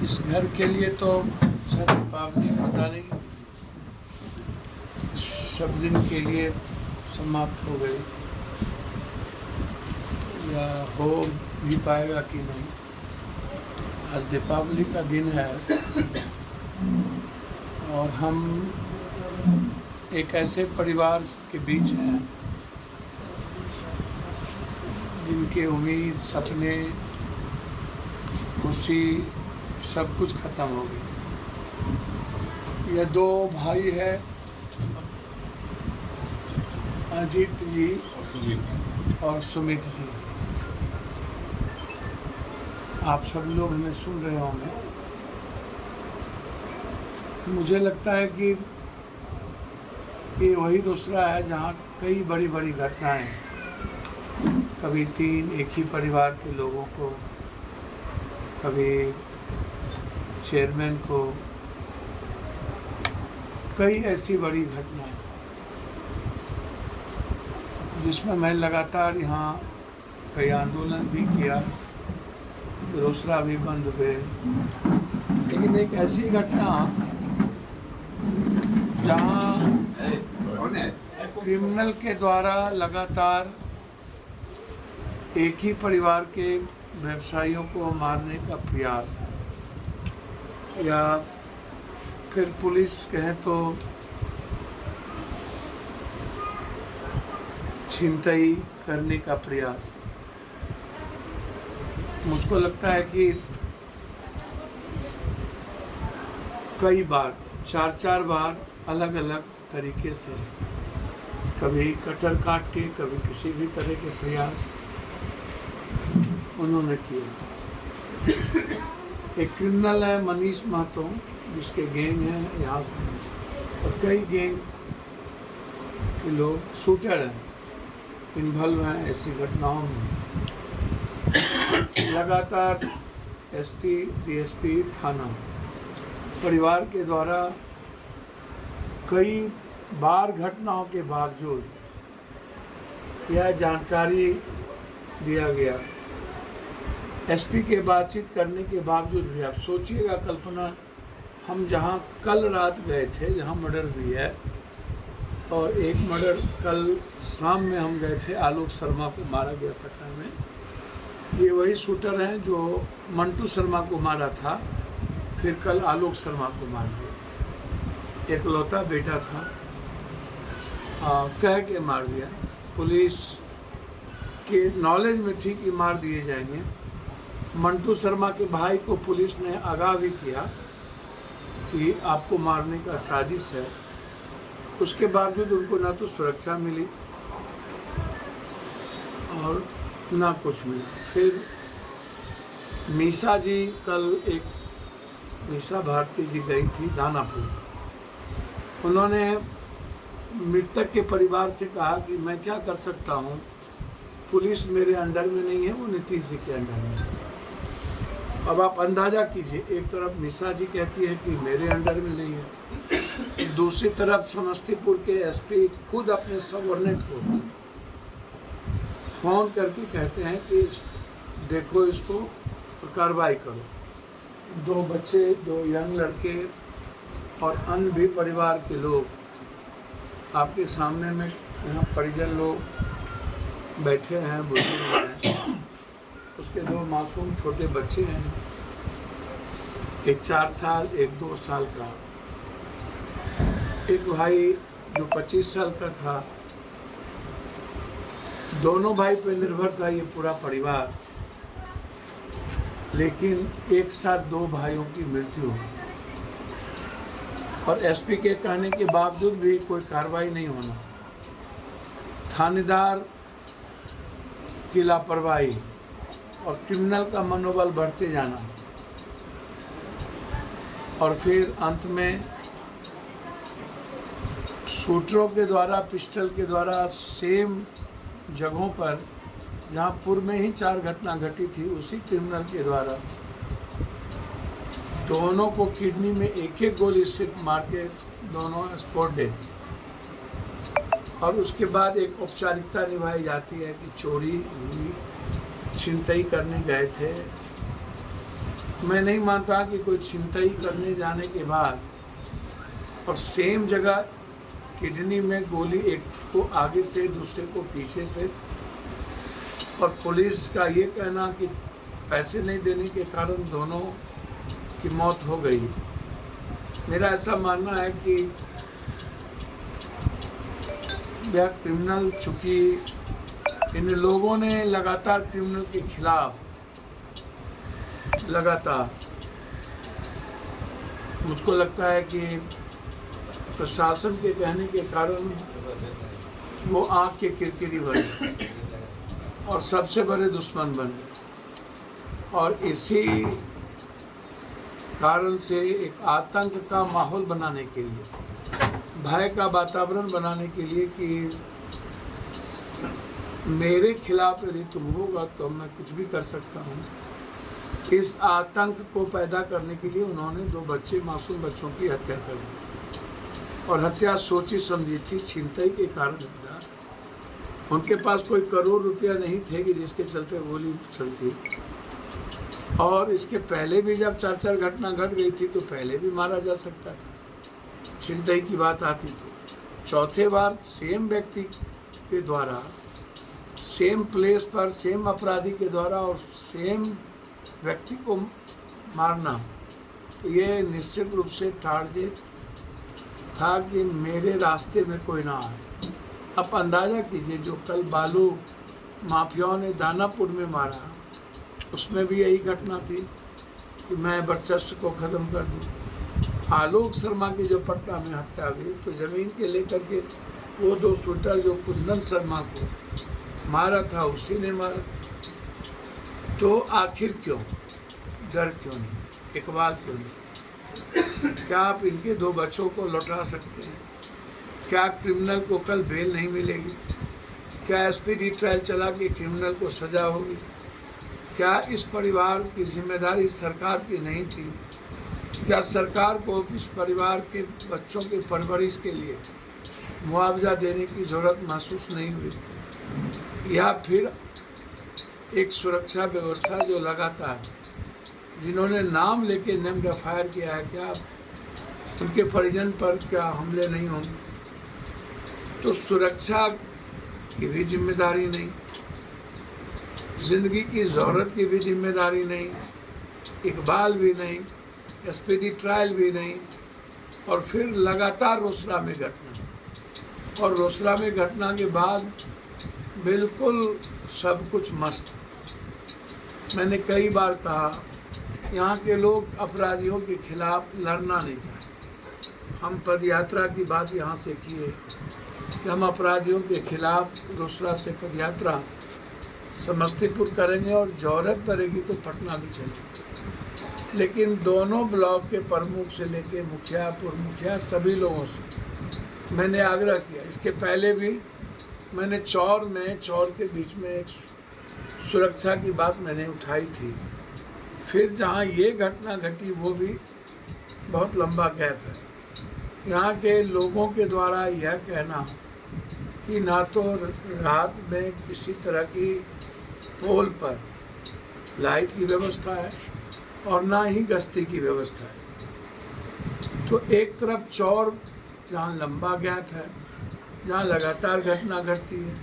इस घर के लिए तो शायद दीपावली पता नहीं सब दिन के लिए समाप्त हो गई या हो भी पाएगा कि नहीं। आज दीपावली का दिन है और हम एक ऐसे परिवार के बीच हैं जिनके उम्मीद, सपने, खुशी सब कुछ खत्म हो गई। ये दो भाई है, अजीत जी और सुमित जी। आप सब लोग हमें सुन रहे होंगे। मुझे लगता है कि ये वही दूसरा है जहाँ कई बड़ी बड़ी घटनाएं, कभी तीन एक ही परिवार के लोगों को, कभी चेयरमैन को, कई ऐसी बड़ी घटनाएं जिसमें मैं लगातार यहाँ कई आंदोलन भी किया, रोसड़ा भी बंद हुए। लेकिन एक ऐसी घटना जहाँ क्रिमिनल के द्वारा लगातार एक ही परिवार के व्यवसायियों को मारने का प्रयास, या फिर पुलिस कहे तो छिनतई करने का प्रयास। मुझको लगता है कि कई बार, चार बार अलग अलग तरीके से, कभी कटर काट के, कभी किसी भी तरह के प्रयास उन्होंने किया। एक क्रिमिनल है मनीष महतो, जिसके गैंग हैं यहाँ से, और कई गैंग के लोग शूटर हैं, इन्वॉल्व हैं ऐसी घटनाओं में। लगातार एसपी, डीएसपी, थाना, परिवार के द्वारा कई बार घटनाओं के बावजूद यह जानकारी दिया गया, एसपी के बातचीत करने के बावजूद भी। आप सोचिएगा, कल्पना, हम जहां कल रात गए थे, जहां मर्डर हुई है, और एक मर्डर कल शाम में हम गए थे, आलोक शर्मा को मारा गया पटना में। ये वही शूटर हैं जो मंटू शर्मा को मारा था, फिर कल आलोक शर्मा को मार दिया। एकलौता बेटा था, कह के मार दिया। पुलिस के नॉलेज में थी कि मार दिए जाएंगे। मंटू शर्मा के भाई को पुलिस ने आगाह भी किया कि आपको मारने का साजिश है। उसके बावजूद उनको ना तो सुरक्षा मिली और ना कुछ मिला। फिर मीसा जी, कल एक मीसा भारती जी गई थी दानापुर। उन्होंने मृतक के परिवार से कहा कि मैं क्या कर सकता हूँ, पुलिस मेरे अंडर में नहीं है, वो नीतीश जी के अंडर में है। अब आप अंदाजा कीजिए, एक तरफ मीसा जी कहती है कि मेरे अंडर में नहीं है, दूसरी तरफ समस्तीपुर के एसपी खुद अपने सबऑर्डिनेट को फोन करके कहते हैं कि देखो इसको और कार्रवाई करो। दो बच्चे, दो यंग लड़के और अन्य भी परिवार के लोग आपके सामने में, यहाँ परिजन लोग बैठे हैं, बुजुर्ग हैं, उसके दो मासूम छोटे बच्चे हैं, एक 4 साल, एक 2 साल का, एक भाई जो 25 साल का था। दोनों भाई पे निर्भर था ये पूरा परिवार, लेकिन एक साथ 2 भाइयों की मृत्यु हुई और एसपी के कहने के बावजूद भी कोई कार्रवाई नहीं होना। थानेदार की लापरवाही और क्रिमिनल का मनोबल बढ़ते जाना, और फिर अंत में शूटरों के द्वारा, पिस्टल के द्वारा सेम जगहों पर जहां पूर्व में ही 4 घटना घटी थी, उसी क्रिमिनल के द्वारा दोनों को किडनी में एक गोली से मार के दोनों स्पॉट डेड। और उसके बाद एक औपचारिकता निभाई जाती है कि चोरी हुई, छिनतई करने गए थे, मैं नहीं मानता कि कोई छिनतई करने जाने के बाद और सेम जगह किडनी में गोली, एक को आगे से दूसरे को पीछे से, और पुलिस का ये कहना कि पैसे नहीं देने के कारण दोनों की मौत हो गई। मेरा ऐसा मानना है कि यह क्रिमिनल, चूँकि इन लोगों ने लगातार क्रिमिनल के खिलाफ लगातार, मुझको लगता है कि प्रशासन के कहने के कारण वो आँख के किरकिरी बने और सबसे बड़े दुश्मन बने, और इसी कारण से एक आतंक का माहौल बनाने के लिए, भय का वातावरण बनाने के लिए कि मेरे खिलाफ यदि तुम होगा तो मैं कुछ भी कर सकता हूँ, इस आतंक को पैदा करने के लिए उन्होंने 2 बच्चे, मासूम बच्चों की हत्या कर दी। और हत्या सोची समझी थी, छिनतई के कारण हत्या। उनके पास कोई करोड़ रुपया नहीं थे कि जिसके चलते गोली चलती। और इसके पहले भी जब 4 घटना घट गई थी तो पहले भी मारा जा सकता था, छिनतई की बात आती तो। चौथे बार सेम व्यक्ति के द्वारा, सेम प्लेस पर, सेम अपराधी के द्वारा और सेम व्यक्ति को मारना, तो ये निश्चित रूप से टारगेट था कि मेरे रास्ते में कोई ना आए। आप अंदाज़ा कीजिए, जो कल बालू माफियाओं ने दानापुर में मारा, उसमें भी यही घटना थी कि मैं वर्चस्व को ख़त्म कर दूँ। आलोक शर्मा की जो पटना में हत्या हुई, तो ज़मीन के लेकर के वो 2 शूटर जो कुंदन शर्मा को मारा था, उसी ने मारा। तो आखिर क्यों? डर क्यों नहीं? इकबाल क्यों नहीं? क्या आप इनके 2 बच्चों को लौटा सकते हैं? क्या क्रिमिनल को कल बेल नहीं मिलेगी? क्या एसपीडी ट्रायल चला के क्रिमिनल को सज़ा होगी? क्या इस परिवार की जिम्मेदारी सरकार की नहीं थी? क्या सरकार को इस परिवार के बच्चों के परवरिश के लिए मुआवजा देने की ज़रूरत महसूस नहीं हुई? या फिर एक सुरक्षा व्यवस्था जो लगातार, जिन्होंने नाम लेके नेम्ड एफआईआर किया है, क्या उनके परिजन पर क्या हमले नहीं होंगे? तो सुरक्षा की भी जिम्मेदारी नहीं, ज़िंदगी की ज़रूरत की भी जिम्मेदारी नहीं, इकबाल भी नहीं, एसपीडी ट्रायल भी नहीं, और फिर लगातार रोसड़ा में घटना, और रोसड़ा में घटना के बाद बिल्कुल सब कुछ मस्त। मैंने कई बार कहा, यहाँ के लोग अपराधियों के खिलाफ लड़ना नहीं चाहते। हम पदयात्रा की बात यहाँ से किए कि हम अपराधियों के खिलाफ रोसड़ा से पदयात्रा समस्तीपुर करेंगे, और ज़रूरत पड़ेगी तो पटना भी चलेंगे। लेकिन दोनों ब्लॉक के प्रमुख से लेके मुखिया, पूर्व मुखिया, सभी लोगों से मैंने आग्रह किया। इसके पहले भी मैंने चौर के बीच में एक सुरक्षा की बात मैंने उठाई थी। फिर जहाँ ये घटना घटी वो भी बहुत लंबा गैप है। यहाँ के लोगों के द्वारा यह कहना कि ना तो रात में किसी तरह की पोल पर लाइट की व्यवस्था है और ना ही गश्ती की व्यवस्था है। तो एक तरफ चौर जहाँ लंबा गैप है, जहाँ लगातार घटना घटती है,